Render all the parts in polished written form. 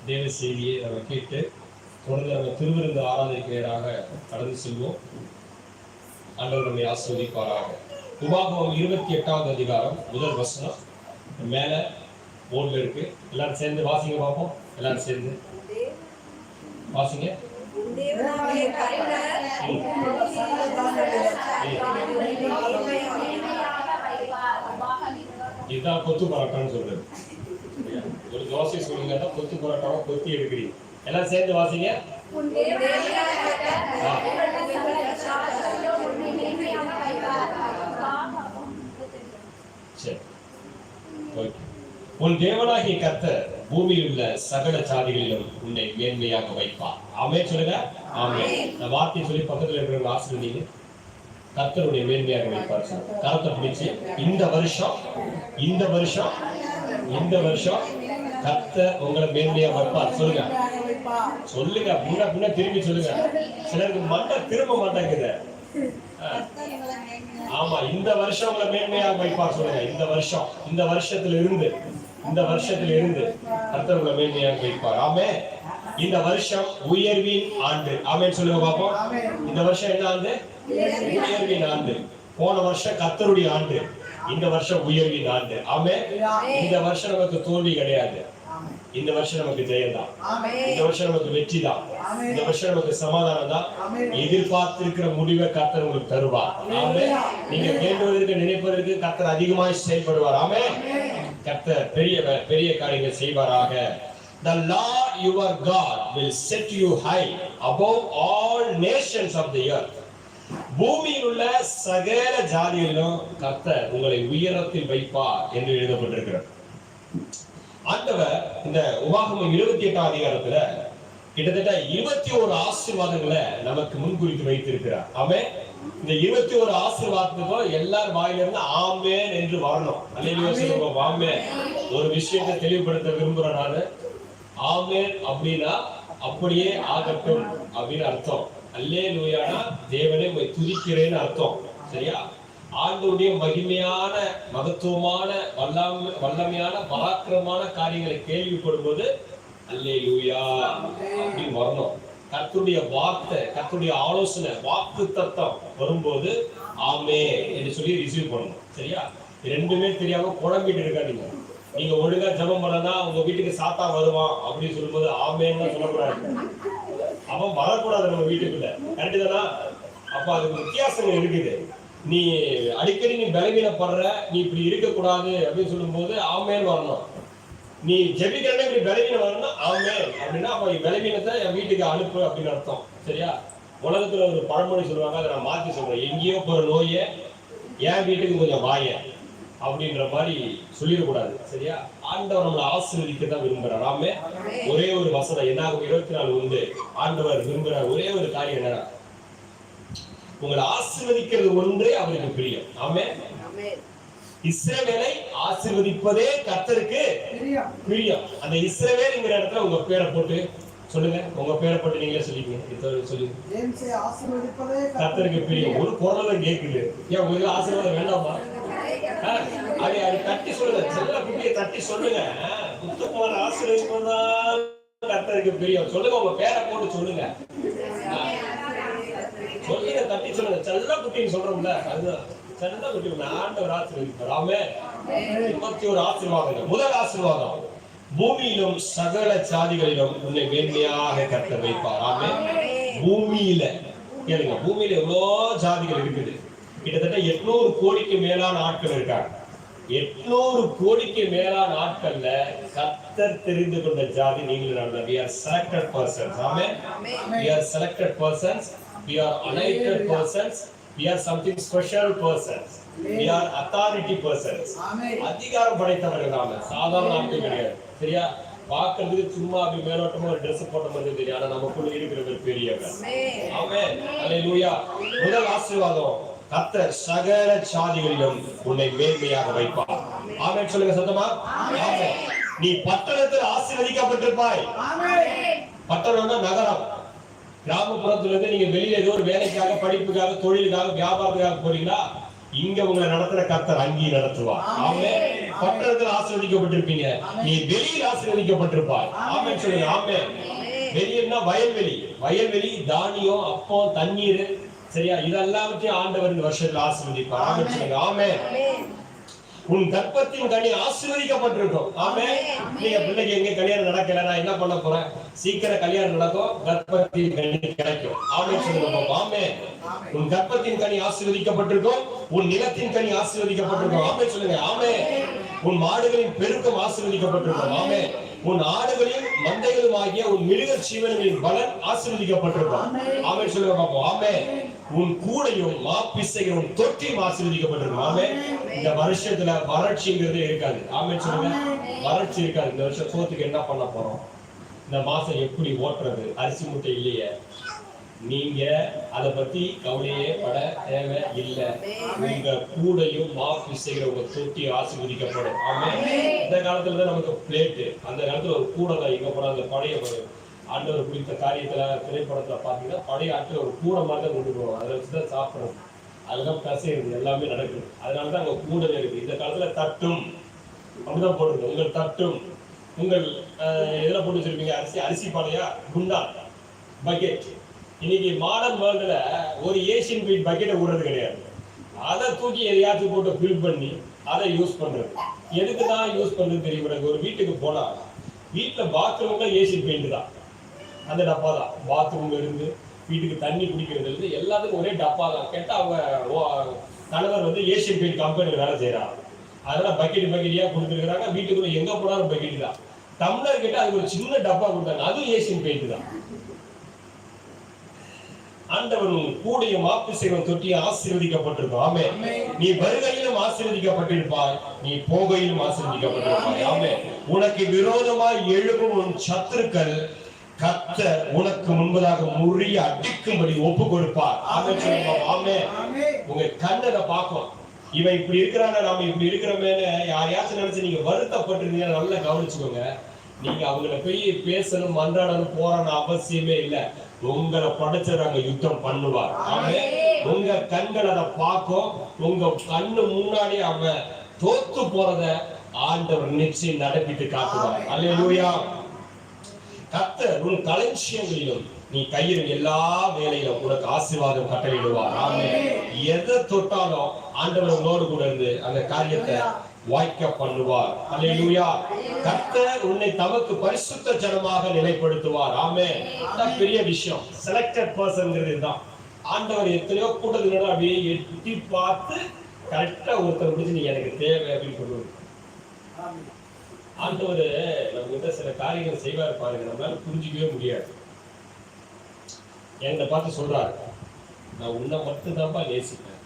தேவ செய்தியை நம்ம கேட்டு தொடர்ந்து நம்ம திருவிருந்து ஆராதனைக்கு கடந்து செல்வோம். ஆண்டவர் நம்மை ஆசீர்வதிப்பாராக. உபாகமம் 28வது அதிகாரம் முதல் வசனம் மேல போர்டுல இருக்கு. எல்லாரும் சேர்ந்து வாசிங்க பார்ப்போம். எல்லாரும் சேர்ந்து வாசிங்க. இதுதான் கொத்து பரோட்டான்னு சொல்றது. ஒரு தோசை சொல்லுங்க, கொத்து பரோட்டாவை கொத்தி எடுக்கிறீங்க. எல்லாம் சேர்ந்து வாசிங்க. சரி, உன் தேவனாகிய கர்த்தர் பூமியில் உள்ள சகல சாதிகளிலும் உன்னை மேன்மையாக வைப்பார். ஆமென் சொல்லுங்க. ஆமென். இந்த வார்த்தையை சொல்லி பக்கத்துல இருக்கிறவங்க ஆசீர்வதிங்க. கர்த்தருடைய மேன்மையாக வைப்பார். கரத்தை பிடிச்சு இந்த வருஷம் கர்த்தர் உங்களை மேன்மையா வைப்பார். சொல்லுங்க சொல்லுங்க. முன்ன திரும்பி சொல்லுங்க. சிலருக்கு மண்டை திரும்ப மாட்டாங்குது. ஆமா, இந்த வருஷம் உங்களை மேன்மையாக வைப்பார். சொல்லுங்க இந்த வருஷத்துல இருந்து கர்த்தர் உங்களை மேன்மையாக வைப்பார். ஆமே. இந்த வருஷம் உயர்வின் ஆண்டு. ஆமென் சொல்லுங்க பாப்போம். இந்த வருஷம் என்ன ஆண்டு? உயர்வின் ஆண்டு. போன வருஷம் கர்த்தருடைய ஆண்டு, இந்த வருஷம் உயர்வின் ஆண்டு. ஆமென். இந்த வருஷம் நமக்கு தோல்வி கிடையாது. இந்த வருஷம் நமக்கு ஜெயம் தான். இந்த வருஷம் நமக்கு வெற்றி தான். இந்த வருஷம் நமக்கு சமாதானம் தான். எதிர்பார்த்திருக்கிற முடிவை கர்த்தர் உங்களுக்கு தருவார். ஆமென். நீங்க வேண்டுவதற்கு நினைப்பதற்கு கர்த்தர் அதிகமாய் செயல்படுவார். ஆமென். கர்த்தர் பெரிய காரியங்கள் செய்வாராக. The Lord your God will set you high above all nations of the earth. பூமியில் உள்ள சகல ஜாதிகளிலும் கர்த்தர் உங்களை உயரத்தில் வைப்பார் என்று எழுதப்பட்டிருக்கிறது. ஆண்டவர் இந்த உபாகமம் 28ஆம் அதிகாரத்துல கிட்டத்தட்ட 21 ஆசீர்வாதங்களை நமக்கு முன்குறித்து வைத்திருக்கிறார். ஆமென். இந்த 21 ஆசீர்வாதத்துக்கும் எல்லார் வாயிலிருந்து ஆமென் என்று வரணும். அல்லேலூயா சொல்லுங்க. ஆமென். ஒரு விஷயத்தை தெளிவுபடுத்த விரும்புறேன் நானு. ஆமென் அப்படின்னா அப்படியே ஆகட்டும் அப்படின்னு அர்த்தம். அல்லேலூயானா தேவனே உம்மை துதிக்கிறேன்னு அர்த்தம். சரியா? ஆண்டவருடைய மகிமையான, மகத்துவமான, வல்லமையான, பராக்கிரமமான காரியங்களை கேள்விப்படும் போது அல்லேலூயா அப்படின்னு வரணும். கர்த்தருடைய வார்த்தை, கர்த்தருடைய ஆலோசனை, வாக்கு தத்தம் வரும்போது ஆமே என்று சொல்லி ரிசீவ் பண்ணணும். சரியா? ரெண்டுமே தெரியாம குழம்பிட்டு இருக்காதீங்க. நீங்க ஒழுங்கா ஜெபம் பண்ணா உங்க வீட்டுக்கு சாத்தா வருவான் அப்படின்னு சொல்லும்போது ஆமேன்னு சொல்லக்கூடாது. அவன் வரக்கூடாது நம்ம வீட்டுக்குள்ள. கரெக்டு தானா? அப்ப அதுக்கு வித்தியாசங்கள் இருக்குது. நீ அடிக்கடி நீ பலவீனப்படுற, நீ இப்படி இருக்கக்கூடாது அப்படின்னு சொல்லும் போது ஆமேன்னு வரணும். நீ ஜெபிக்கிறனே இப்படி பலவீனம் வரணும் ஆமேன் அப்படின்னா அப்ப பலவீனத்தை என் வீட்டுக்கு அனுப்பு அப்படின்னு அர்த்தம். சரியா? உலகத்துல ஒரு பழமொழி சொல்லுவாங்க, அதை நான் மாத்தி சொல்றேன். எங்கேயோ போற நோயை என் வீட்டுக்கு கொஞ்சம் வாய அப்படின்ற மாதிரி சொல்லிடக்கூடாது. சரியா? ஆண்டவர் நம்மளை ஆசீர்வதிக்க தான் விரும்புறார். ஆமே. ஒரே ஒரு வசனம் என்னாகும் 24 உண்டு. ஆண்டவர் விரும்புற ஒரே ஒரு காரியம் என்னன்னா உங்களை ஆசீர்வதிக்கிறது ஒன்றே அவருக்கு பிரியம். ஆமே. இஸ்ரவேலை ஆசீர்வதிப்பதே கர்த்தருக்கு பிரியம். அந்த இஸ்ரவேல்ங்கிற இடத்துல உங்க பேரை போட்டு சொல்லுங்க. உங்க பேரை போட்டு நீங்களே சொல்லிக்கீங்க. சொல்லுங்க. கர்த்தருக்கு பிரியம். ஒரு குரல் கேட்குது. ஏன் உங்களுக்கு ஆசீர்வாதம் வேண்டாமா? அது தட்டி சொல்லுங்க. செல்ல குட்டியை தட்டி சொல்லுங்க. முத்துக்குமார் ஆசீர்வதிப்பதான் கர்த்தருக்கு பிரியம். சொல்லுங்க. உங்க பேரை போட்டு சொல்லுங்க. சொல்லுங்க. தட்டி சொல்லுங்க. செல்ல குட்டின்னு சொல்றோம்ல, அதுதான் செல்ல குட்டி. ஆண்டவர் ஆசீர்வதிப்பார். ஆமென். 21 ஆசீர்வாதங்கள். முதல் ஆசீர்வாதம், பூமியிலும் சகல சாதிகளிலும் உன்னை மேன்மையாக கர்த்தர் வைப்பார். ஆமென். பூமியில கேளுங்க. பூமியில எவ்வளவு ஜாதிகள் இருக்குது. கிட்டத்தட்ட 800 கோடிக்கு மேலான ஆட்கள் இருக்காங்க. 800 கோடிக்கு மேலான ஆட்கள்ல கர்த்தர் தெரிந்து கொண்ட ஜாதி நீங்கள் நான். We are selected persons. Amen. We are selected persons. We are anointed persons. We are something special persons. We are authority persons. அதிகாரம் படைத்தவர்கள் நாம. சாதாரண ஆட்கள் கிடையாது. சரியா? பார்க்கிறதுக்கு சும்மா அப்படி மேலோட்டமா ஒரு ட்ரெஸ் போட்ட மாதிரி தெரியும். ஆனா நமக்குள்ள இருக்கிறவர் பெரியவர். ஆமென். அல்லேலூயா. முதல் ஆசீர்வாதம், கர்த்தர் சகல சாதிகளிலும் உன்னை மேன்மையாக வைப்பார். ஆமென் சொல்லுங்க சத்தமா. ஆமென். நீ பட்டணத்தில் ஆசீர்வதிக்கப்பட்டிருப்பாய். பட்டணம்னா நகரம். கிராமப்புறத்துல இருந்து நீங்க வெளியில ஏதோ ஒரு வேலைக்காக, படிப்புக்காக, தொழிலுக்காக, வியாபாரத்துக்காக போறீங்களா, இங்க உங்களை நடத்துற கர்த்தர் அங்கேயும் நடத்துவார். ஆமென். பட்டணத்தில் ஆசீர்வதிக்கப்பட்டிருப்பீங்க, நீ வெளியில் ஆசீர்வதிக்கப்பட்டிருப்பாய். ஆமென் சொல்லுங்க. ஆமென். வெளியன்னா வயல்வெளி, வயல்வெளி, தானியம், அப்பம், தண்ணீர், சரியா, இதெல்லாவற்றையும் ஆண்டவர் இந்த வருஷத்துல ஆசீர்வதிப்பார். ஆமென் சொல்லுங்க. ஆமென். உன் கர்ப்பத்தின் கனி ஆசீர்வதிக்கப்பட்டிருக்கும். ஆமென். நீங்க பிள்ளைக்கு எங்க கல்யாணம் நடக்கல, நான் என்ன பண்ண போறேன், சீக்கிரம் கல்யாணம் நடக்கும், கர்ப்பத்தின் கனி கிடைக்கும். ஆமென் சொல்லுங்க. ஆமென். உன் கர்ப்பத்தின் கனி ஆசீர்வதிக்கப்பட்டிருக்கும், உன் நிலத்தின் கனி ஆசீர்வதிக்கப்பட்டிருக்கும். ஆமென் சொல்லுங்க. ஆமென். உன் மாடுகளின் பெருக்கம் ஆசீர்வதிக்கப்பட்டிருக்கும். ஆமென். உன் ஆடுகளின் மந்தைகளும் ஆகிய உன் மிருக ஜீவன்களின் பலன் ஆசீர்வதிக்கப்பட்டிருக்கும். ஆமென் சொல்லுங்க பாப்போம். ஆமென். உன் கூடையும் மாப்பிசையும் உன் தொட்டியும் ஆசீர்வதிக்கப்பட்டிருக்கும். ஆமென். இந்த வருஷத்துல வறட்சிங்கிறதே இருக்காது. ஆமென் சொல்லுங்க. வறட்சி இருக்காது. இந்த வருஷம் சோத்துக்கு என்ன பண்ண போறோம், இந்த மாசம் எப்படி ஓட்டுறது, அரிசி மூட்டை இல்லையே, நீங்க அதை பத்தி கவலையே பட தேவை இல்லை. உங்க கூடையும் மாப்பிசைகிற உங்க தொட்டி ஆசீர்வதிக்கப்படும். ஆமென். இந்த காலத்துலதான் நமக்கு பிளேட்டு, அந்த காலத்துல ஒரு கூடை தான். இங்க போற அந்த பழைய ஆண்டவர் குறித்த காரியத்துல திரைப்படத்துல பாத்தீங்கன்னா பழைய ஆட்டில் ஒரு கூடை மாதிரி தான் கொண்டு போவோம். அதை வச்சுதான் சாப்பிடணும், அதுதான் கசையுது, எல்லாமே நடக்குது. அதனாலதான் அங்க கூடை இருக்கு. இந்த காலத்துல தட்டும் அப்படிதான் போடுறது. உங்கள் தட்டும், உங்கள் எதுல போட்டு வச்சிருப்பீங்க, அரிசி பானையா, குண்டா, பக்கெட். இன்னைக்கு மாடர்ன் வேர்ல்டுல ஒரு ஏசியன் பெயிண்ட் பக்கெட்டை விடுறது கிடையாது. அதை தூக்கி எதையாச்சும் போட்டு ஃபில் பண்ணி அதை யூஸ் பண்றது. எதுக்கு தான் யூஸ் பண்றது தெரியும். ஒரு வீட்டுக்கு போனா வீட்டுல பாத்ரூம்ல ஏசியன் பெயிண்ட் தான், அந்த டப்பா தான். பாத்ரூம்ல இருந்து வீட்டுக்கு தண்ணி குடிக்கிறது இருந்து எல்லாத்துக்கும் ஒரே டப்பா தான். கேட்டா அவங்க கணவர் வந்து ஏசியன் பெயிண்ட் கம்பெனியில் வேலை செய்யறாங்க. அதனால பக்கெட் பக்கெட்டியா கொடுத்துருக்காங்க. வீட்டுக்குள்ள எங்க போனாலும் பக்கெட் தான். டம்ளர் கேட்டா அதுக்கு ஒரு சின்ன டப்பா கொடுத்தாங்க, அதுவும் ஏசியன் பெயிண்ட் தான். ஆண்டவரும் கூடிய மாப்பிசையும் தொட்டி ஆசீர்வதிக்கப்பட்டிருக்கும். ஆமென். நீ வருகையிலும் ஆசீர்வதிக்கப்பட்டிருப்பாய், நீ போகையிலும் ஆசீர்வதிக்கப்பட்டிருப்பாய். ஆமென். உனக்கு விரோதமாய் எழுப்பும் உன் சத்துருக்கள் கர்த்தர் உனக்கு முன்பதாக முறிய அடிக்கும்படி ஒப்பு கொடுப்பார். ஆமென் சொல்லுங்க. ஆமென். உங்க கண்ணை பார்க்கும், இவன் இப்படி இருக்கிறான, நாம இப்படி இருக்கிறோமேன்னு யாரையாச்சும் நினைச்சு நீங்க வருத்தப்பட்டிருந்தீங்கன்னா நல்லா கவனிச்சுக்கோங்க. நீங்க அவங்கள போய் பேசணும், மன்றாடணும், போறான்னு அவசியமே இல்லை. உங்களை படைச்சவங்க யுத்தம் பண்ணுவார். ஆமென். உங்க கண்கள் அதை பார்க்கும். உங்க கண்ணு முன்னாடி அவன் தோத்து போறத ஆண்டவர் நிச்சயம் நடப்பிட்டு காட்டுவார். அல்லேலூயா. கர்த்தர் உன் களஞ்சியங்களிலும் நீ கையில் எல்லா வேலையிலும் உனக்கு ஆசீர்வாதம் கட்டளையிடுவார். ஆமென். எதை தொட்டாலும் ஆண்டவர் உங்களோடு கூட இருந்து அந்த காரியத்தை வாய்க்க பண்ணுவார். அல்லேலூயா. கர்த்தர் உன்னை தமக்கு பரிசுத்த ஜனமாக நிலைப்படுத்துவார். ஆமென். அதான் பெரிய விஷயம். செலக்டட் பர்சன்ங்கிறது தான். ஆண்டவர் எத்தனையோ கூட்டத்தினோட அப்படியே எட்டி பார்த்து கரெக்டா ஒருத்தர் பிடிச்சி நீ எனக்கு தேவை அப்படின்னு சொல்லுவார். ஆண்டவர் நம்ம கிட்ட சில காரியங்கள் செய்வார் பாருங்க, நம்மளால புரிஞ்சிக்கவே முடியாது. என்னை பார்த்து சொல்றாரு, நான் உன்னை மட்டும்தான்ப்பா நேசிப்பேன்,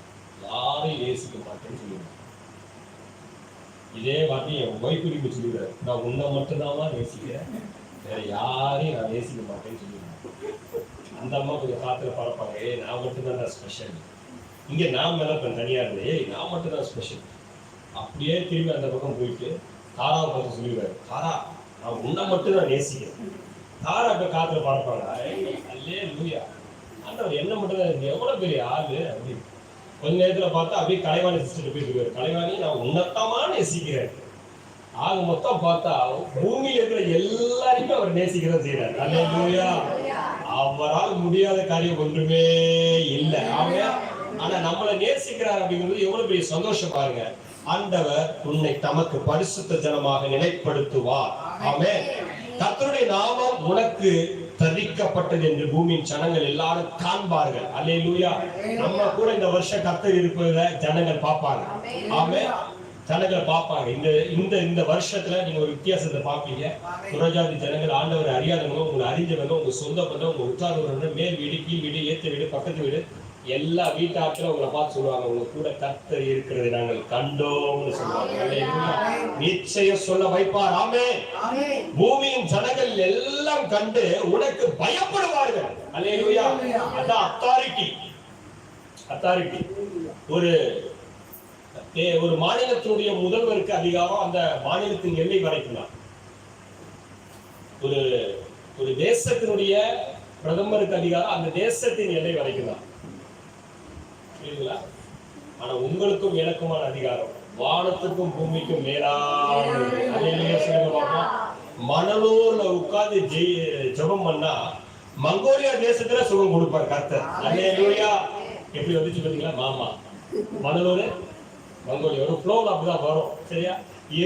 யாரையும் நேசிக்க மாட்டேன்னு சொல்லுவேன். இதே வார்த்தை என் ஒய்ஃப் குறிப்பு சொல்லிடுறாரு, நான் உன்னை மட்டும்தான்மா நேசிக்கிறேன், வேற யாரையும் நான் நேசிக்க மாட்டேன்னு சொல்லிடுறேன். அந்த அம்மா கொஞ்சம் காத்துல பழப்பாங்க, நான் மட்டும்தான் நான் ஸ்பெஷல். இங்க நான் மேல தனியா இருந்தேன், நான் மட்டும் தான் ஸ்பெஷல். அப்படியே திரும்பி அந்த பக்கம் போயிட்டு தாராவை பார்த்து சொல்லிடுறாரு, தாரா நான் உன்னை மட்டும் நான் நேசிக்கிறேன். தாரா இப்ப காத்துல பழப்பாங்க, அல்லே லூயா, ஆண்டவர் என்ன மட்டும் தான், எவ்வளவு பெரிய ஆளு அப்படின்னு. கொஞ்ச நேரத்துல பார்த்தா அப்படியே கலைவாணி சிஸ்டர் போய் சொல்லுவாரு, கலைவாணி நான் உன்னத்தமா நேசிக்கிறேன். ஆக மொத்தம் பார்த்தா பூமியில இருக்கிற எல்லாருமே அவர் நேசிக்கிறத செய்யறாரு. அல்லேலூயா. அவரால் முடியாத காரியம் ஒன்றுமே இல்லை. ஆனா நம்மளை நேசிக்கிறார் அப்படிங்கிறது எவ்வளவு பெரிய சந்தோஷம் பாருங்க. ஆண்டவர் உன்னை தமக்கு பரிசுத்த ஜனமாக நிலைப்படுத்துவார். ஆமென். கர்த்தருடைய நாமம் உனக்கு தரிக்கப்பட்டது என்று பூமியின் ஜனங்கள் எல்லாரும் காண்பார்கள். அல்லேலூயா. நம்ம கூட இந்த வருஷம் கர்த்தர் இருப்பதை ஜனங்கள் பார்ப்பாங்க. ஆமென். ஜனங்கள் பார்ப்பாங்க. இந்த வருஷத்துல நீங்க ஒரு வித்தியாசத்தை பார்ப்பீங்க. புறஜாதி ஜனங்கள் ஆண்டவரை அறியாதவங்க, உங்களை அறிஞ்சவங்க, உங்க சொந்த பந்தம், உங்க உற்றார், மேல் வீடு, கீழ் வீடு, ஏத்த வீடு, பக்கத்து வீடு, எல்லா வீட்டாட்களும் உங்களை பார்த்து சொல்லுவாங்க, உங்க கூட கர்த்தர் இருக்கிறதை நாங்கள் கண்டோம்னு சொல்லுவாங்க. நிச்சயம் சொல்ல வைப்பார். ஆமென். பூமியின் ஜனங்கள் எல்லாம் கண்டு உனக்கு பயப்படுவார்கள். அல்லேலூயா. அதான் அத்தாரிட்டி. அத்தாரிட்டி. ஒரு மாநிலத்தினுடைய முதல்வருக்கு அதிகாரம் அந்த மாநிலத்தின் எல்லை வரைக்கும் தான். ஒரு தேசத்தினுடைய பிரதமருக்கு அதிகாரம் அந்த தேசத்தின் எல்லை வரைக்கும் தான். ஆனா உங்களுக்கும் எனக்குமான அதிகாரம் வானத்துக்கும் பூமிக்கும் மேலானது. அல்லேலூயா சொல்லுங்க பாப்போம். மணலூர்ல உட்கார்ந்து ஜெபம் பண்ணா மங்கோலியா தேசத்துல சுகம் கொடுப்பார் கர்த்தர். அல்லேலூயா. எப்படி வந்துச்சு பாத்தீங்களா? மாமா மணலூர் மங்கோலியா ஒரு ஃப்ளோல அப்படிதான் வரும். சரியா?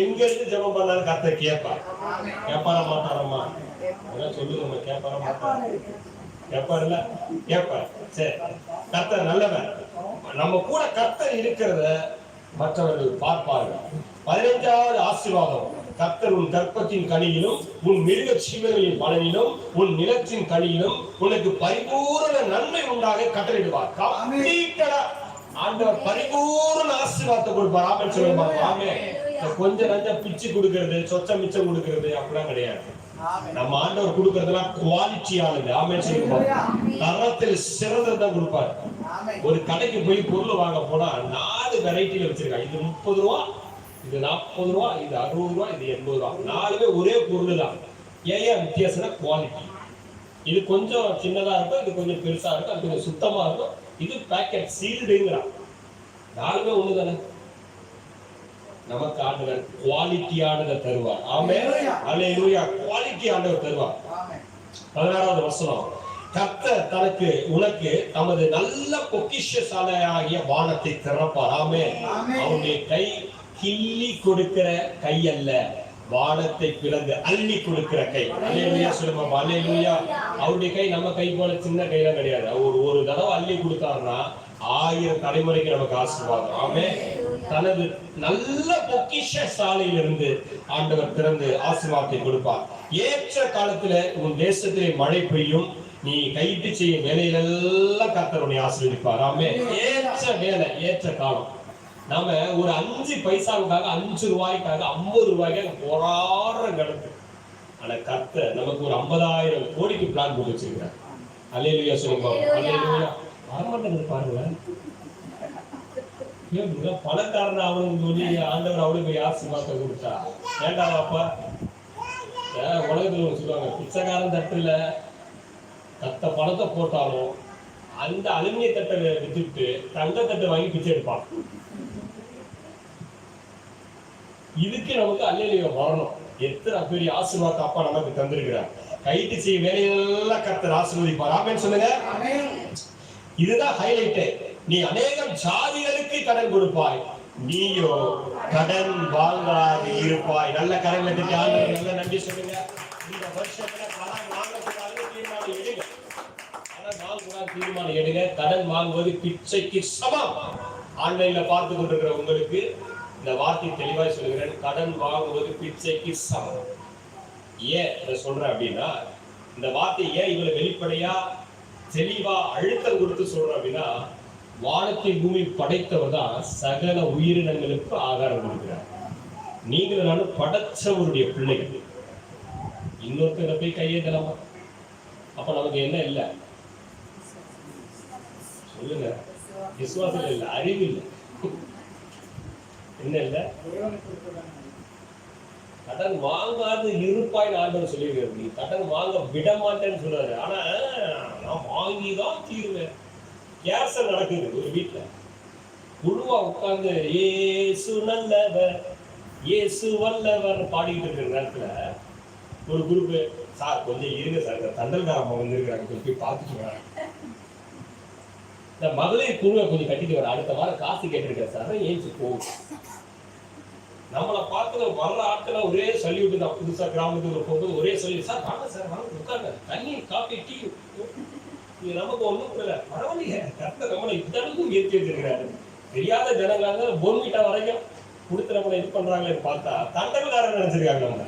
எங்க இருந்து ஜெபம் பண்ணாலும் கர்த்தர் கேட்பார். கேட்பார மாட்டாரம்மா? சொல்லுங்க, கேட்பார மாட்டார்? கேட்பாருல்ல? கேட்பார். சரி, கர்த்தர் நல்லவன். நம்ம கூட கர்த்தர் இருக்கிறத மற்றவர்கள் பார்ப்பார்கள். 15வது ஆசீர்வாதம், கர்த்தர் உன் கற்பத்தின் கனியிலும் உன் மிருக ஜீவன்களின் பலனிலும் உன் நிலத்தின் கனியிலும் உனக்கு பரிபூரண நன்மை உண்டாக கட்டளையிடுவார். கம்ப்ளீட்டடா ஆண்டவர் பரிபூரண ஆசீர்வாதத்தை கொடுப்பார். ஆமென் சொல்லுங்க. ஆமென். கொஞ்ச நஞ்சம் பிச்சு கொடுக்கிறது, சொச்சம் மிச்சம் கொடுக்கிறது அப்படிலாம் கிடையாது. நம்ம ஆண்டவர் கொடுக்கறதெல்லாம் குவாலிட்டியானது. ஆமென் சொல்லுங்க. தரத்தில் சிறந்ததான் கொடுப்பார். ஒரு கடைக்கு போய் பொருள் வாங்க போனா 4 வெரைட்டில வச்சிருக்காங்க. இது 30 ரூபா, இது 40 ரூபா, இது 60 ரூபா, இது 80 ரூபா. 4மே ஒரே பொருள் தான். ஏன் வித்தியாசம்னா குவாலிட்டி. இது கொஞ்சம் சின்னதா இருக்கும், இது கொஞ்சம் பெருசா இருக்கும், அது கொஞ்சம் சுத்தமா இருக்கும், இது பேக்கெட் சீல்டுங்கிறான். 4மே ஒண்ணுதானே. நமக்கு ஆண்டவர் குவாலிட்டியானதை தருவார். ஆமென். அல்லேலூயா. குவாலிட்டி ஆண்டவர் தருவார். 16வது வசனம், கர்த்தர் தனக்கு உனக்கு தமது நல்ல பொக்கிஷசாலையாகிய வானத்தை திறப்பார். ஆமென். அவருடைய கை கிள்ளி கொடுக்கிற கை அல்ல, வானத்தை பிளந்து அள்ளி கொடுக்கிற கை. அல்லேலூயா சொல்லுமா. அல்லேலூயா. அவருடைய கை நம்ம கை போல சின்ன கையெல்லாம் கிடையாது. அவர் ஒரு தடவை அள்ளி கொடுத்தாருன்னா 1000 தலைமுறைக்கு நமக்கு ஆசீர்வாதம். ஆமென். தனது நல்ல பொக்கிஷ சாலையிலிருந்து ஆண்டவர் திறந்து ஆசீர்வாதத்தை கொடுப்பார். ஏற்ற காலத்துல உன் தேசத்திலே மழை பெய்யும், நீ கையிட்டு செய்யும் வேலையிலெல்லாம் கர்த்தர் ஆசீர்வதிப்பார். ஆமென். ஏற்ற வேலை, ஏற்ற காலம். நாம ஒரு 5 பைசாவுக்காக 5 ரூபாய்க்காக 50 ரூபாய்க்காக போராடுற கடத்து. ஆனா கர்த்தர் நமக்கு ஒரு 50,000 கோடிக்கு பிளான் போட்டு வச்சிருக்கிறார். அல்லேலூயா சொல்லுங்க. அல்லேலூயா. வரமாட்டேங்குது பாருங்க. பணக்காரன் அவனுக்கு சொல்லி ஆண்டவர் அவளுக்கு ஆசீர்வாதத்தை கொடுத்தா ஏண்டா அப்பா? உலகத்துல சொல்லுவாங்க, பிச்சைக்காரன் தட்டுல கத்த பணத்தை போட்டாலும் அந்த அலுமினிய தட்டை வித்துட்டு தங்க தட்டை வாங்கி பிச்சை எடுப்பான். இதுக்கு நமக்கு அல்லேலூயா வரணும். எத்தனை பெரிய ஆசீர்வாதத்தை அப்பா நமக்கு தந்திருக்கிறார். கைட்டு செய்ய வேலையெல்லாம் கர்த்தர் ஆசீர்வதிப்பார். ஆமென் சொல்லுங்க. இதுதான் ஹைலைட். நீ அநேகம் ஜாதிகளுக்கு கடன் கொடுப்பாய், நீயோ கடன் வாங்காது இருப்பாய். நல்ல கடன் எடுத்து ஆண்டவருக்கு நல்ல நன்றி சொல்லுங்க. இந்த வருஷத்துல கடன் வாங்கக்கூடாதுன்னு தீர்மானம் எடுங்க. கடன் வாங்கக்கூடாது தீர்மானம் எடுங்க. கடன் வாங்குவது பிச்சைக்கு சமம். ஆன்லைன்ல பார்த்து கொண்டிருக்கிற உங்களுக்கு இந்த வார்த்தை தெளிவாய் சொல்லுகிறேன். கடன் வாங்குவது பிச்சைக்கு சமம். ஏன் இதை சொல்றேன் அப்படின்னா, இந்த வார்த்தை ஏன் இவ்வளவு வெளிப்படையா தெளிவா அழுத்தம் கொடுத்து சொல்றேன் அப்படின்னா, வானத்தின் பூமி படைத்தவர் தான் சகல உயிரினங்களுக்கு ஆகாரம் கொடுக்கிறார். நீங்கள் நானும் படைச்சவருடைய பிள்ளைகள். இன்னொருத்தரை போய் கையேற்றலாமா? அப்ப நமக்கு என்ன இல்லை சொல்லுங்க? விசுவாசம் இல்லை, அறிவு இல்லை, என்ன இல்லை? கடன் வாங்காது இருப்பாய் ஆண்டவர் சொல்லியிருக்காரு. நீ கடன் வாங்க விட மாட்டேன்னு சொல்றாரு. ஆனா நான் வாங்கிதான் தீருவேன். கேன்சர் நடக்குது ஒரு வீட்டுல, குழுவா உட்கார்ந்து ஏசு நல்லவர் ஏசு வல்லவர் பாடிக்கிட்டு இருக்கிற நேரத்துல ஒரு குரூப், சார் கொஞ்சம் இருங்க சார், தண்டல்காரம்மா வந்து இருக்கிறாங்க, கொஞ்சம் போய் பார்த்துட்டு வர. இந்த மகளிர் குழுவை கொஞ்சம் கட்டிட்டு வர, அடுத்த வாரம் காசு கேட்டிருக்கேன் சார், ஏஞ்சி போகும். நம்மளை பார்த்து வர்ற ஆட்களை ஒரே சல்யூட்டு தான். புதுசா கிராமத்துக்கு போகும்போது ஒரே சொல்லி, சார் வாங்க சார் வாங்க உட்காங்க, தண்ணி காஃபி டீ நமக்கு ஒண்ணும் கொடுக்கல, பரவாயில்லையே கரெக்டா நம்மளை இத்தனைக்கும் ஏற்றி வச்சிருக்கிறாரு. தெரியாத ஜனங்களாக போன்விட்டா வரைக்கும் கொடுத்து நம்மளை இது பண்றாங்களேன்னு பார்த்தா தண்டல்காரன் நினைச்சிருக்காங்க. நம்ம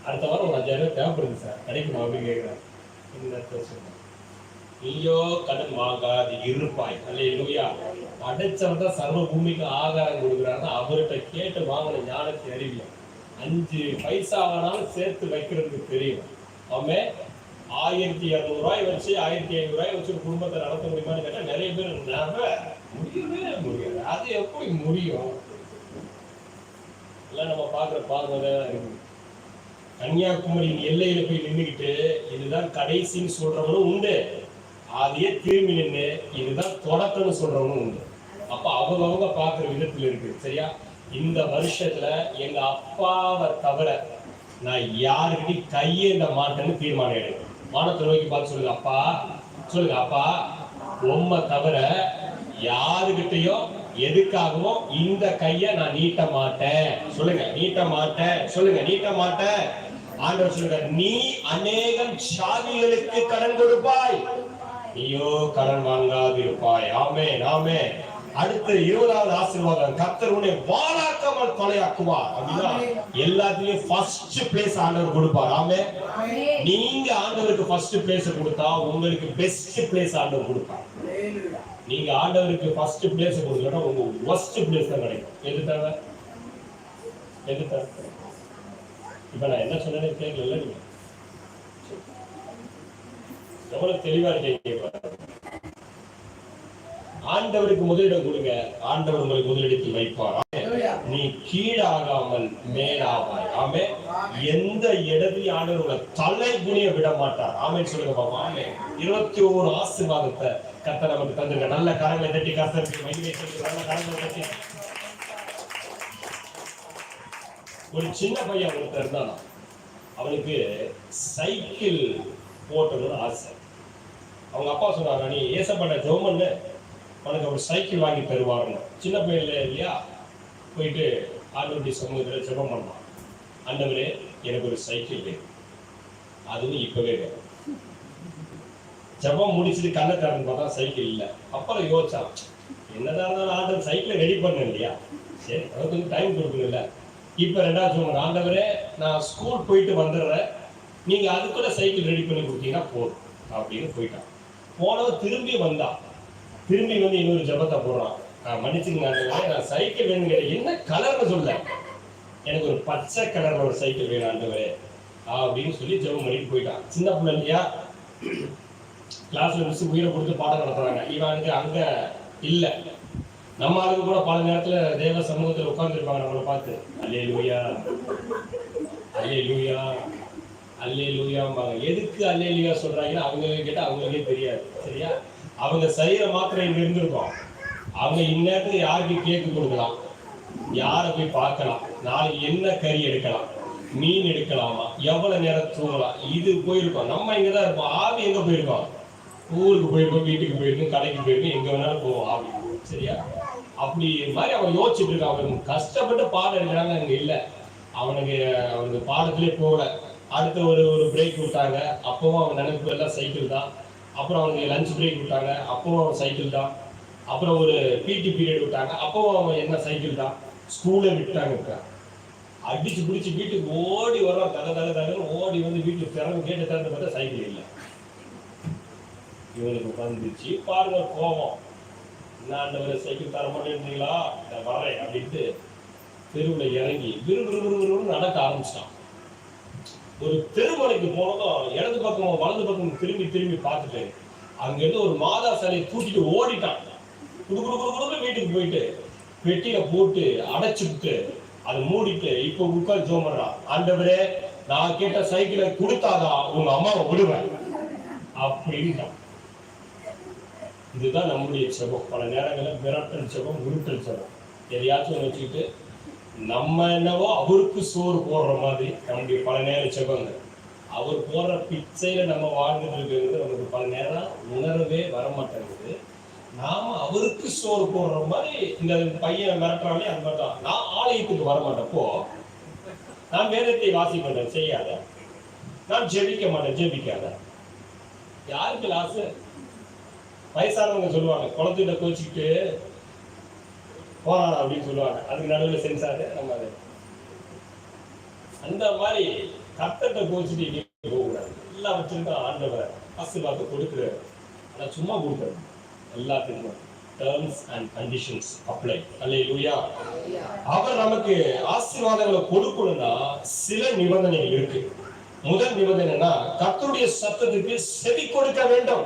அடுத்த வாரம் ஒரு 5000 தேவைப்படுது சார், கிடைக்குமா அப்படின்னு கேட்கிறாங்க. நீயோ கடன் வாங்காது இருப்பாய். அல்லேலூயா. அடைச்சவர் தான் சர்வ பூமிக்கு ஆகாரம் கொடுக்குறாரு. அவர்கிட்ட கேட்டு வாங்கின ஞானத்தை அறிவிய 5 பைசா ஆனாலும் சேர்த்து வைக்கிறதுக்கு தெரியும். ஆமே 1200 ரூபாய் வச்சு 1500 ரூபாய் வச்சு ஒரு குடும்பத்தை நடத்த முடியுமான்னு கேட்டா நிறைய பேர் முடியவே முடியாது. அது எப்படி முடியும்? எல்லாம் நம்ம பாக்குற பார்வைதான் இருக்கு. கன்னியாகுமரியின் எல்லையில போய் நின்றுகிட்டு இதுதான் கடைசின்னு சொல்றவனும் உண்டு, அதையே திரும்பி நின்று இதுதான் தொடக்கம்னு சொல்றவனும் உண்டு. அப்ப அவங்க பார்க்கிற விதத்துல இருக்கு. சரியா? இந்த வருஷத்துல எங்க அப்பாவை தவிர நான் யாருக்கிட்டையும் கையேந்த மாட்டேன்னு தீர்மானம் எடுக்கும். வானத்தை நோக்கி பார்த்து சொல்லுங்க, அப்பா, சொல்லுங்க, அப்பா, உம்மை தவிர யாருக்கிட்டையும் எதுக்காகவும் இந்த கைய நான் நீட்ட மாட்டேன். சொல்லுங்க, நீட்ட மாட்டேன். சொல்லுங்க, நீட்ட மாட்டேன். ஆண்டவர் சொல்லுங்க, நீ அநேகம் சாதிகளுக்கு கடன் கொடுப்பாய், நீயோ கடன் வாங்காதிருப்பாய். ஆமென், ஆமென். அடுத்த 20வது ஆசீர்வாதம், கர்த்தர் உன்னை வாழாக்காமல் தலையாக்குவார். அப்படின்னா எல்லாத்துலயும் ஃபர்ஸ்ட் பிளேஸ் ஆண்டவர் கொடுப்பார். ஆமென். நீங்க ஆண்டவருக்கு ஃபர்ஸ்ட் பிளேஸ் கொடுத்தா உங்களுக்கு பெஸ்ட் பிளேஸ் ஆண்டவர் கொடுப்பார். நீங்க ஆண்டவருக்கு ஃபர்ஸ்ட் பிளேஸ் கொடுத்தா உங்க வொர்ஸ்ட் பிளேஸ் தான் கிடைக்கும். எது தேவை? எது தேவை? இப்ப நான் என்ன சொன்னேன்னு கேட்கல. நீங்க எவ்வளவு தெளிவா இருக்கீங்க. ஆண்டவருக்கு முதலிடம் கொடுங்க, ஆண்டவர் உங்களுக்கு முதலிடத்தில் வைப்பார். நீ கீழாகாமல் மேலாவாய். ஆமே. எந்த இடத்தையும் ஆண்டவர் உங்களை தலை குனிய விட மாட்டார். ஆமென் சொல்லுங்க பாப்பா. ஆமே. 21 ஆசீர்வாதத்தை கர்த்தர் நமக்கு தந்திருக்க. நல்ல கரங்களை தட்டி கர்த்தருக்கு மகிமை செலுத்துங்க. நல்ல கரங்களை தட்டி. ஒரு சின்ன பையன் ஒருத்தர் இருந்தானா, அவனுக்கு சைக்கிள் ஓட்டணும்னு ஆசை. அவங்க அப்பா சொன்னாங்க, நீ ஏசப்பட்ட ஜெபம் உனக்கு ஒரு சைக்கிள் வாங்கி தருவாருன்னு. சின்ன பையன்ல இல்லையா, போயிட்டு ஆண்டவருடைய சமூகத்தில் ஜெபம் பண்ணான். ஆண்டவரே, எனக்கு ஒரு சைக்கிள் வேணும், அதுவும் இப்பவே வேணும். ஜெபம் முடிச்சுட்டு கண்ணை திறந்து பார்த்தா சைக்கிள் இல்லை. அப்புறம் யோசிச்சான், என்னதான் இருந்தாலும் ஆண்டவர் சைக்கிளை ரெடி பண்ண இல்லையா, சரி அதுக்கு கொஞ்சம் டைம் கொடுக்கணும்ல. இப்ப 2வது சொல்லுங்க, ஆண்டவரே நான் ஸ்கூல் போயிட்டு வந்துடுறேன், நீங்க அதுக்குள்ள சைக்கிள் ரெடி பண்ணி கொடுத்தீங்கன்னா போதும் அப்படின்னு போயிட்டான். போனவன் திரும்பி வந்தான். திரும்பி வந்து இன்னொரு ஜெபத்தை போடுறான், மன்னிச்சுங்க ஆண்டவரே, நான் சைக்கிள் வேணுங்க, என்ன கலர்னு சொல்ல, எனக்கு ஒரு பச்சை கலர்ல ஒரு சைக்கிள் வேணும் ஆண்டவரே அப்படின்னு சொல்லி ஜெபம் பண்ணிட்டு போயிட்டான். சின்ன பிள்ளை இல்லையா, கிளாஸ்ல மிஸ் உயிரை கொடுத்து பாடம் நடத்துறாங்க. இவனுக்கு அங்க இல்ல. நம்ம ஆளுக்கு கூட பல நேரத்துல தேவ சமூகத்தில் உட்கார்ந்துருப்பாங்க, நம்மளை பார்த்து அல்லேலூயா அல்லேலூயா அல்லேலூயாம்பாங்க. எதுக்கு அல்லேலூயா சொல்றாங்கன்னா அவங்க கேட்டா அவங்களுக்கே தெரியாது. சரியா? அவங்க சரீர மாத்திரை இங்க இருந்திருக்கோம். அவங்க இந்நேரத்துக்கு யாருக்கு கேக்கு கொடுக்கலாம், யாரை போய் பார்க்கலாம், நாளைக்கு என்ன கறி எடுக்கலாம், மீன் எடுக்கலாமா, எவ்வளவு நேரம் தூங்கலாம், இது போயிருக்கோம். நம்ம இங்கதான் இருப்போம். ஆவி எங்க போயிருக்கோம்? ஊருக்கு போயிருக்கோம், வீட்டுக்கு போயிருக்கோம், கடைக்கு போயிருக்கோம், எங்க வேணாலும் போவோம் ஆவி. சரியா? அப்படி மாதிரி அவன் யோசிச்சுட்டு இருக்கான். அவன் கஷ்டப்பட்டு பாடம் எடுக்கிறாங்க, அங்க இல்ல. அவனுக்கு பாடத்திலே போகல. அடுத்து ஒரு பிரேக் விட்டாங்க, அப்பவும் அவன் நினைப்பு எல்லாம் சைக்கிள் தான். அப்புறம் அவனுக்கு லஞ்ச் பிரேக் விட்டாங்க, அப்பவும் அவன் சைக்கிள் தான். அப்புறம் ஒரு பிடி பீரியட் விட்டாங்க, அப்பவும் அவன் என்ன சைக்கிள் தான். ஸ்கூலை விட்டாங்க. அடிச்சு பிடிச்சி வீட்டுக்கு ஓடி வர்றான், தகன்னு ஓடி வந்து வீட்டுக்கு திறந்து கேட்டு திறந்து பார்த்தா சைக்கிள் இல்லை. இவனுக்கு வந்துச்சு பாருங்க கோபம். என்ன சைக்கிள் தர மாட்டேன்றீங்களா, வரேன் அப்படின்ட்டு தெருவில் இறங்கி விறுவிறுவிறுன்னு நடக்க ஆரம்பிச்சிட்டான். ஒரு தெருமலைக்கு போனதும் இடது பக்கம் வலது பக்கம் திரும்பி திரும்பி பார்த்துட்டு அங்கிருந்து ஒரு மாதா சிலையை தூக்கிட்டு ஓடிட்டான். குடுக்குடு வீட்டுக்கு போயிட்டு பெட்டியில போட்டு அடைச்சுட்டு அதை மூடிட்டு இப்போ உட்கார்ந்து ஜெபம் பண்றான். ஆண்டவரே, நான் கேட்ட சைக்கிளை கொடுத்தாதான் உங்க அம்மாவை விடுவேன் அப்படின்ட்டான். இதுதான் நம்முடைய ஜெபம். பல நேரங்களில் மிரட்டல் ஜெபம், உருட்டல் ஜெபம். எதையாச்சும் வச்சுக்கிட்டு நம்ம என்னவோ அவருக்கு சோறு போடுற மாதிரி நம்முடைய பல நேர ஜெபங்கள். அவர் போடுற பிச்சையில நம்ம வாழ்ந்துட்டு இருக்கிறது நமக்கு பல நேரம் உணர்வே வரமாட்டேங்குது. நாம அவருக்கு சோறு போடுற மாதிரி இந்த பையன் மிரட்டுறாலே அந்த மாதிரி தான். நான் ஆலயத்துக்கு வரமாட்டப்போ நான் வேதத்தை வாசிப்பேன், செய்யாத. நான் ஜெபிக்க மாட்டேன், ஜெபிக்காத. யாருக்கு லாசு? வயசானவங்க சொல்லுவாங்க, குளத்துக்கிட்ட கோச்சிக்கிட்டு போறான் அப்படின்னு சொல்லுவாங்க. அதுக்கு நடுவில் சென்சாரு நம்ம அது அந்த மாதிரி கர்த்தர்கிட்ட கோச்சிட்டு போகக்கூடாது. எல்லாவற்றிற்கும் ஆண்டவர் ஆசீர்வாதத்தை கொடுக்குறாரு. ஆனால் சும்மா கொடுக்குறது எல்லாத்துக்கும் டேர்ம்ஸ் அண்ட் கண்டிஷன்ஸ் அப்ளை. அல்லேலூயா. அவர் நமக்கு ஆசீர்வாதங்களை கொடுக்கணும்னா சில நிபந்தனைகள் இருக்கு. முதல் நிபந்தனை என்னன்னா கர்த்தருடைய சத்தத்துக்கு செவி கொடுக்க வேண்டும்.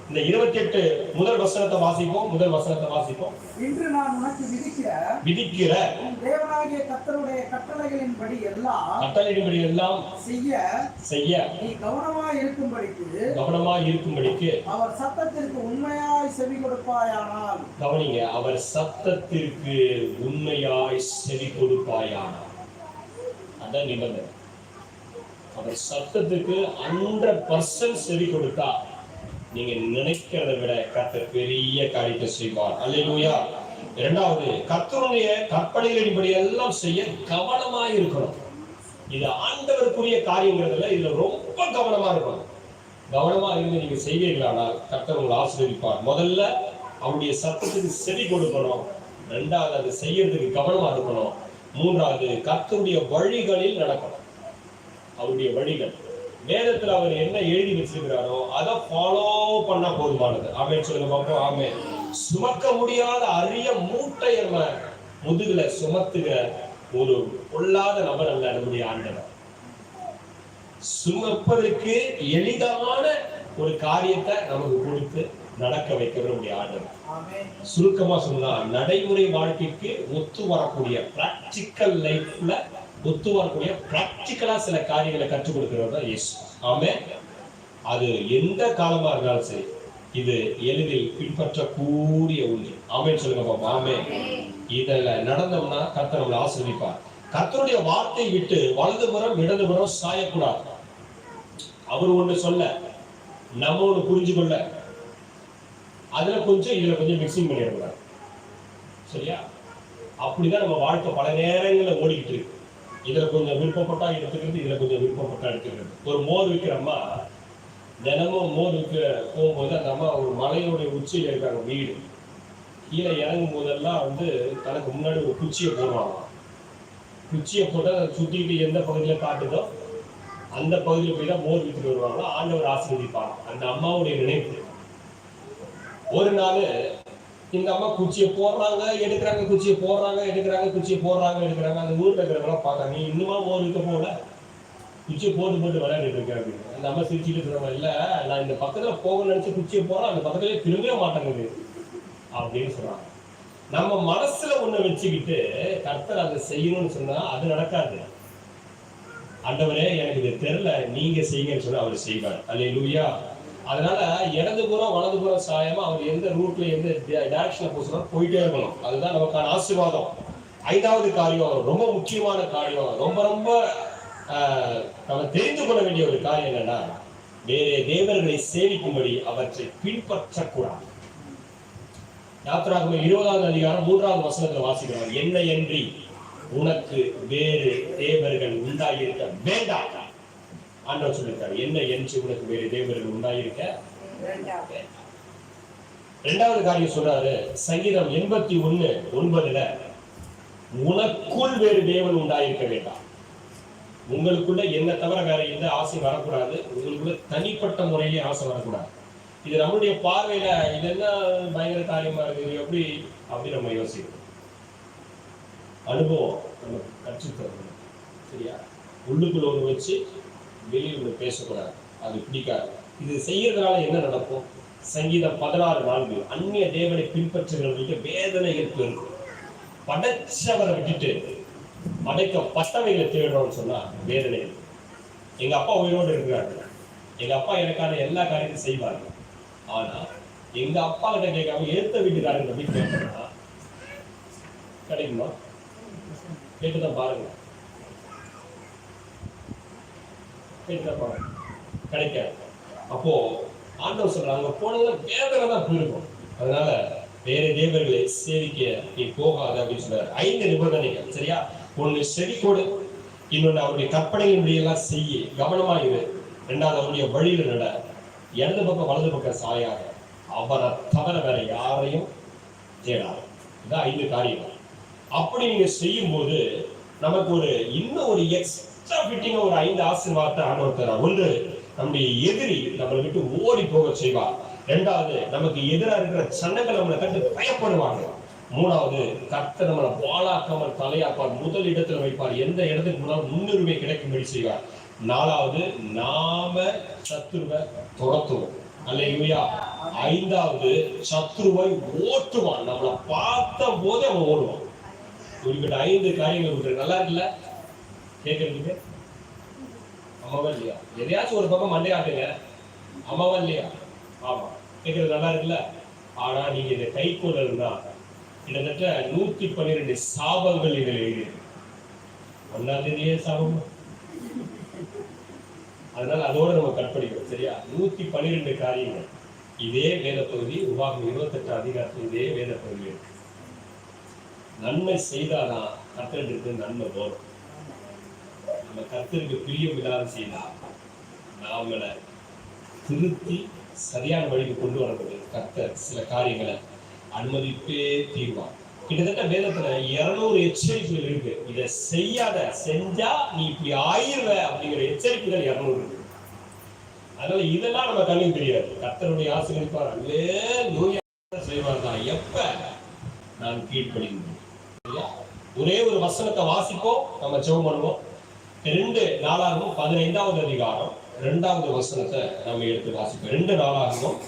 இந்த 28 முதல் வசனத்தை வாசிப்போம். இன்று நான் உனக்கு விதிக்கிற தேவனாகிய கர்த்தருடைய கட்டளைகளின்படி எல்லாம் செய்ய நீ கவனமாய் இருக்கும்படிக்கு அவர் சத்தத்திற்கு உண்மையாய் செவி கொடுப்பாயானால். கவனிங்க, அவர் சத்தத்திற்கு உண்மையாய் செவி கொடுப்பாயானால். அதான் நிபந்தனை. அவர் சத்தத்துக்கு 100% செவி கொடுத்தா நீங்க நினைக்கிறதை விட கர்த்தர் பெரிய காரியத்தை செய்வார். அல்லேலூயா. இரண்டாவது, கர்த்தருடைய கற்பனைகளின்படி எல்லாம் செய்ய கவனமா இருக்கணும். இது ஆண்டவருக்குரிய காரியங்கிறதுல இதுல ரொம்ப கவனமா இருக்கணும். கவனமா இருந்து நீங்க செய்வீர்களானால் கர்த்தர் உங்களை ஆசீர்வதிப்பார். முதல்ல அவருடைய சத்தத்துக்கு செவி கொடுக்கணும். இரண்டாவது, அது செய்யறதுக்கு கவனமா இருக்கணும். மூன்றாவது, கர்த்தருடைய வழிகளில் நடக்கணும். அவருடைய வழிகள் வேதத்துல அவர் என்ன எழுதி வச்சிருக்கிறாரோ அதை ஃபாலோ பண்ணா போதுமானது. ஆமென் சொல்லுங்க பாப்போம். ஆமென். சுமக்க முடியாத அரிய மூட்டை நம்ம முதுகுல சுமத்துகிற ஒரு பொல்லாத நபர் அல்ல நம்முடைய ஆண்டவர். சுமப்பதற்கு எளிதான ஒரு காரியத்தை நமக்கு கொடுத்து நடக்க வைக்கிற நம்முடைய ஆண்டவர். சுருக்கமா சொன்னா நடைமுறை வாழ்க்கைக்கு ஒத்து வரக்கூடிய பிராக்டிக்கல் லைஃப்ல ஒத்து வரக்கூடிய பிராக்டிக்கலா சில காரியங்களை கற்றுக் கொடுக்கிறவர் தான் இயேசு. ஆமென். அது எந்த காலமா இருந்தாலும் சரி இது எளிதில் பின்பற்றக்கூடிய ஒன்று. ஆமென் சொல்லுங்க பாப்பா. ஆமென். இதுல நடந்தோம்னா கர்த்தர் நம்மளை ஆசீர்வதிப்பார். கர்த்தருடைய வார்த்தை விட்டு வலதுபுறம் இடதுபுறம் சாயக்கூடாது. அவர் ஒண்ணு சொல்ல நம்ம ஒண்ணு புரிஞ்சு கொள்ள அதுல கொஞ்சம் இதுல கொஞ்சம் மிக்சிங் பண்ணிடக்கூடாது. சரியா? அப்படிதான் நம்ம வாழ்க்கை பல நேரங்களில் ஓடிக்கிட்டு இருக்கு. இதுல கொஞ்சம் விருப்பப்பட்டா எடுத்துக்கிறது, இதுல கொஞ்சம் விருப்பப்பட்டா எடுத்துக்கிறது. ஒரு மோர் விற்கிற அம்மா தினமும் மோர் விற்க போகும்போது அந்த அம்மா ஒரு மலையோடைய உச்சியில இருக்காங்க வீடு. கீழே இறங்கும் போதெல்லாம் தனக்கு முன்னாடி ஒரு குச்சியை போடுவாங்க. குச்சியை போட்டு அதை சுத்திட்டு எந்த பகுதியில காட்டுதோ அந்த பகுதியில் போய் தான் மோர் வித்துட்டு வருவாங்க. ஆண்டவர் ஆசீர்வதிப்பாங்க. அந்த அம்மாவுடைய நினைப்பு. ஒரு நாள் இந்த அம்மா குச்சியை போடுறாங்க எடுக்கிறாங்க, குச்சியை போடுறாங்க எடுக்கிறாங்க, குச்சியை போடுறாங்க எடுக்கிறாங்க. அந்த ஊர்ல இருக்கிறவங்களாம் பார்த்தாங்க, நீ இன்னுமா மோர் விற்க போகல, குச்சியை போட்டு விளையாடிட்டு இருக்க அப்படின்னு. அந்த அம்மா சிரிச்சுட்டு இருக்கிறவங்க, இல்ல நான் இந்த பக்கத்துல போகணும்னு நினைச்சு குச்சியை போறேன், அந்த பக்கத்துலயே திரும்பவே மாட்டேங்குது அப்படின்னு சொல்றாங்க. நம்ம மனசுல ஒண்ணு வச்சுக்கிட்டு கர்த்தர் அதை செய்யணும்னு சொன்னா அது நடக்காது. ஆண்டவரே எனக்கு இது தெரியல, நீங்க செய்யுங்கன்னு சொன்னா அவர் செய்வார். அல்லேலூயா. அதனால இடதுபுறம் வலதுபுறம் சாயமா அவர் எந்த ரூட்ல எந்த டைரக்ஷன்ல போசணும் போயிட்டே இருக்கணும். அதுதான் நமக்கான ஆசீர்வாதம். ஐந்தாவது காரியம், ரொம்ப முக்கியமான காரியம், ரொம்ப நம்ம தெரிந்து கொள்ள வேண்டிய ஒரு காரியம் என்னன்னா, வேற தேவர்களை சேவிக்கும்படி அவற்றை பின்பற்றக்கூடாது. யாத்திராகமம் 20ஆம் அதிகாரம் 3ஆவது வசனத்துல வாசிக்கிறோம், என்னையன்றி உனக்கு வேறு தேவர்கள் உண்டாயிருக்க வேண்டாம். ஆண்டவர் சொல்லியிருக்காரு, என்ன என்று உனக்கு வேறு தேவர்கள் உண்டாயிருக்க. இரண்டாவது காரியம் சொல்றாரு, சங்கீதம் 81:9 உனக்குள் வேறு தேவன் உண்டாயிருக்க வேண்டாம். உங்களுக்குள்ள என்ன தவிர வேற எந்த ஆசை வரக்கூடாது. உங்களுக்குள்ள தனிப்பட்ட முறையிலே ஆசை வரக்கூடாது. இது நம்மளுடைய பார்வையில இது என்ன பயங்கர காரியமா இருக்குது எப்படி அப்படி நம்ம யோசிக்கணும். அனுபவம் நம்ம கற்றுத்தரணும். சரியா? உள்ளுக்குள்ள ஒண்ணு வச்சு வெளியே ஒண்ணு பேசக்கூடாது, அது பிடிக்காது. இது செய்யறதுனால என்ன நடக்கும்? சங்கீதம் 16:4 அந்நிய தேவனை பின்பற்றுகிறவர்களுக்கு வேதனைகள் பெருகும். படைச்சவரை விட்டுட்டு படைக்கப்பட்டவைகளை தேடுறோம்னு சொன்னா வேதனை. எங்க அப்பா உயிரோடு இருக்கிறாரு, எங்க அப்பா எனக்கான எல்லா காரியத்தையும் செய்வாங்க. ஆனா எங்க அப்பா கிட்ட கேட்காம ஏத்த வீட்டுக்காரங்க போய் கேட்கணும்னா கிடைக்குமா? கேட்டுதான் பாருங்க, கேட்டுதான் பாருங்க, கிடைக்காது. அப்போ ஆண்டவர் சொல்றாங்க, அங்க போனதுல வேதனை தான் போயிருக்கும். அதனால வேற தேவர்களை சேவிக்க நீ போகாத அப்படின்னு சொல்றாரு. 5 நிபந்தனைகள். சரியா? ஒண்ணு செவி கொடு, இன்னொன்னு அவருடைய கற்பனையின்படி எல்லாம் செய்ய கவனமா இரு, ரெண்டாவது அவருடைய வழியில நட, இடது பக்கம் வலது பக்கம் சாயாத, அவரை தவிர வேற யாரையும் தேடாது. இதான் 5 காரியங்கள். அப்படி நீங்க செய்யும் போது நமக்கு இன்னும் ஒரு எக்ஸ்ட்ரா ஃபிட்டிங்கா ஒரு 5 ஆசீர்வாதத்தை ஆண்டவர் தரார். ஒன்று, நம்முடைய எதிரி நம்மளை விட்டு ஓடி போக செய்வார். இரண்டாவது, நமக்கு எதிராக இருக்கிற சண்டைகள் நம்மளை கண்டு பயப்படுவாங்க. மூணாவது, கர்த்தர் நம்மளை வாளாக்காமல் தலையாப்பார், முதல் இடத்துல வைப்பார், எந்த இடத்துக்கு முன்னால் முன்னுரிமை கிடைக்கும்படி செய்வார். 4வது நாம சத்துருவை துரத்துவோம். அல்லேலூயா. 5வது சத்துருவை ஓட்டுவான். நம்மளை பார்த்த போதே அவன் ஓடுவான். குறிப்பிட்ட 5 காரியங்கள் விட்டு நல்லா இருக்குல்ல கேட்கறதுக்கு? அம்மாவா இல்லையா? எதையாச்சும் ஒரு பக்கம் மண்டே ஆட்டுங்க. அம்மாவா இல்லையா? ஆமா, கேட்கறது நல்லா இருக்குல்ல. ஆனா நீங்க இந்த கைக்குள்ள இருந்தா கிட்டத்தட்ட 112 சாபங்கள் இதில் எழுதி. 1ஆம் தேதியே சாபம். அதனால அதோட நம்ம கற்பழிக்கிறோம். சரியா? 112 காரியங்கள் இதே வேத பகுதி. உபாகம் 28 அதிகாரத்தில் இதே வேத பகுதி இருக்கு. நன்மை செய்தாதான் கர்த்தருக்கு நன்மை வரும். நம்ம கர்த்தருக்கு பிரியம் இல்லாத செய்தா நாமளை திருத்தி சரியான வழிக்கு கொண்டு வரக்கூடிய கர்த்தர் சில காரியங்களை அனுமதிப்பே தீர்வார். கிட்டத்தட்ட வேதத்துல 200 எச்சரிப்புகள் இருக்கு. இதை செய்யாத, செஞ்சா நீ இப்படி ஆயிருவ அப்படிங்கிற எச்சரிப்புகள் 200 இருக்கு. அதனால இதெல்லாம் நம்ம கண்ணுக்கு தெரியாது. கர்த்தருடைய ஆசீர்வதிப்பார். அல்லேலூயா செய்வார் தான். எப்ப நான் கீழ்ப்படிந்தேன். ஒரே ஒரு வசனத்தை வாசிப்போம், நம்ம ஜெபம் பண்ணுவோம். 2 நாளாகவும் 15வது அதிகாரம் 2வது வசனத்தை நம்ம எடுத்து வாசிப்போம். 2 நாளாகவும்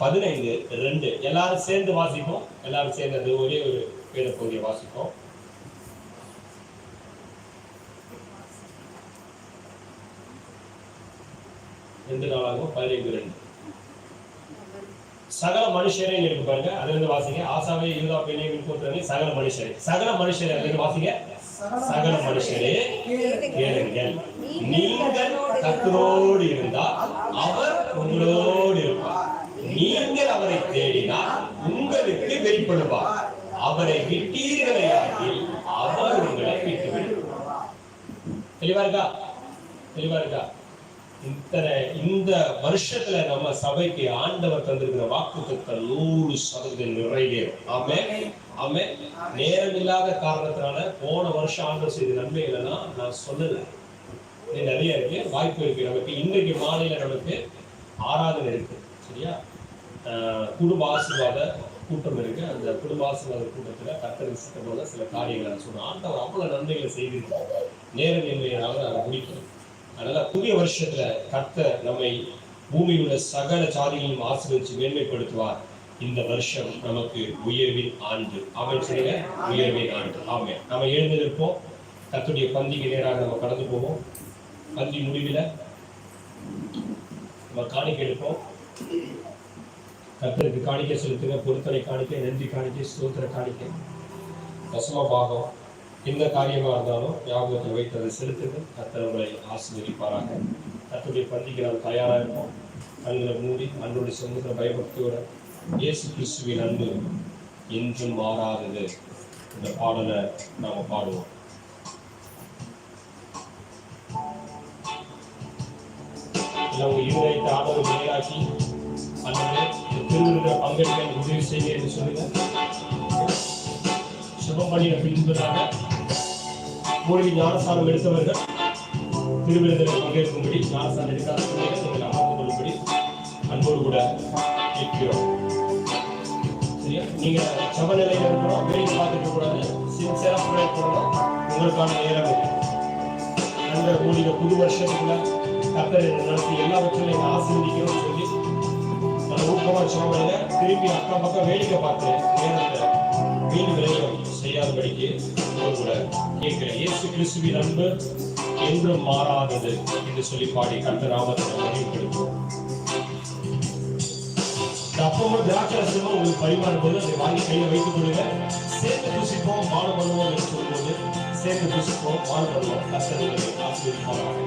15:2 எல்லாரும் சேர்ந்து வாசிப்போம். எல்லாரும் சேர்ந்து ஒரே ஒரு வேத பகுதியை வாசிப்போம். ரெண்டு நாளாகவும் 15:2 சகல மனுஷரே இருக்கு பாருங்க. அதுல இருந்து வாசிங்க. ஆசாவே யூதா பென்யமீன் கோத்திரமே சகல மனுஷரே. சகல மனுஷரே அதுல இருந்து வாசிங்க. சகல மனுஷரே கேளுங்கள். நீங்கள் கர்த்தரோடு இருந்தால் அவர் உங்களோடு இருப்பார். நீங்கள் அவரை தேடினால் உங்களுக்கு வெளிப்படுவார். அவரை விட்டீர்களேயாகில் அவர் உங்களை விட்டு விடுவார். தெளிவா இருக்கா? தெளிவா இருக்கா? இந்த வருஷத்துல நம்ம சபைக்கு ஆண்டவர் தந்திருக்கிற வாக்குத்தத்தம் 100% நிறைவேறும். ஆமென், ஆமென். நேரம் இல்லாத காரணத்தினால போன வருஷம் ஆண்டவர் செய்த நன்மைகள் எல்லாம் நான் சொல்லல. நிறைய இருக்கு, வாய்ப்பு இருக்கு. நமக்கு இன்றைக்கு மாலையில நமக்கு ஆராதனை இருக்கு. சரியா? குடும்ப ஆசீர்வாத கூட்டம் இருக்கு. அந்த குடும்ப ஆசீர்வாத கூட்டத்துல கர்த்தர் சித்தமான சில காரியங்களை சொன்ன ஆண்டவர் அவ்வளவு நன்மைகளை செய்திருக்கோம். நேரம் இன்மையினால அதை முடிக்கணும். அதனால புதிய வருஷத்துல கர்த்தர் நம்மை பூமியில் உள்ள சகல சாதிகளையும் ஆசீர்வதித்து மேன்மைப்படுத்துவார். இந்த வருஷம் நமக்கு உயர்வின் ஆண்டு. ஆமென் சொல்லுங்க. உயர்வின் ஆண்டு. ஆமென். நம்ம எழுந்திருப்போம். கர்த்தருடைய பந்திக்கு நேராக நம்ம கடந்து போவோம். பந்தி முடிவில் நம்ம காணிக்கை எடுப்போம். கர்த்தருக்கு காணிக்கை செலுத்துங்க. பொருத்தனை காணிக்கை, நன்றி காணிக்கை, ஸ்தோத்திர காணிக்கை, தசம பாகம், எந்த காரியமா இருந்தாலும் ஞாபகத்தில் வைத்து அதை செலுத்துங்க. கர்த்தர் உங்களை ஆசீர்வதிப்பாராக. கர்த்தருடைய பந்திக்கு நாம் தயாராக இருப்போம். கண்களை மூடி அன்போடு சமூக பயபக்தியோட இயேசு கிறிஸ்துவின் அன்பு என்றும் மாறாதது இந்த பாடலை நாம பாடுவோம். உங்க இருதயத்தை ஆண்டவர் மேலாக்கி அல்லது திருவிழா பங்கெடுக்க உதவி செய்ய என்று சொல்லுங்க. சுபம் பண்ணின பின்பதாக மூழ்கி ஞானஸ்தானம் எடுத்தவர்கள் திருவிழத்தில் பங்கேற்கும்படி, ஞானஸ்தானம் எடுக்காதவர்கள் நீங்கள் அமர்ந்து கொள்ளும்படி அன்போடு கூட கேட்கிறோம். சரியா? நீங்க சப நிலையில இருக்கிறோம், வேலைக்கு பார்த்துக்க கூடாது. சின்சியரா ப்ரே பண்ணணும். உங்களுக்கான நேரம் அந்த கூடிய புது வருஷத்துக்குள்ள கர்த்தர் நடத்தி எல்லாவற்றையும் ஆசீர்வதிக்கணும்னு சொல்லி நல்ல ஊக்கமா சொல்லுவாங்க. திரும்பி அக்கம் பக்கம் வேடிக்கை பார்த்து நேரத்தை வீண் விளையம் செய்யாதபடிக்கு கூட கேட்கிறேன். இயேசு கிறிஸ்துவின் அன்பு என்றும் மாறாதது என்று சொல்லி பாடி கர்த்தர் நாமத்தை மகிமைப்படுத்துவோம். அப்பமும் திராட்சரசமும் உங்களுக்கு பரிமாறும் போது அதை வாங்கி கையில வைத்துக் கொள்ளுங்க. சேர்ந்து புசிப்போம், பானம் பண்ணுவோம் என்று சொல்லும்போது சேர்ந்து புசிப்போம், பானம் பண்ணுவோம். கர்த்தர் ஆசீர்வதிப்பாராக.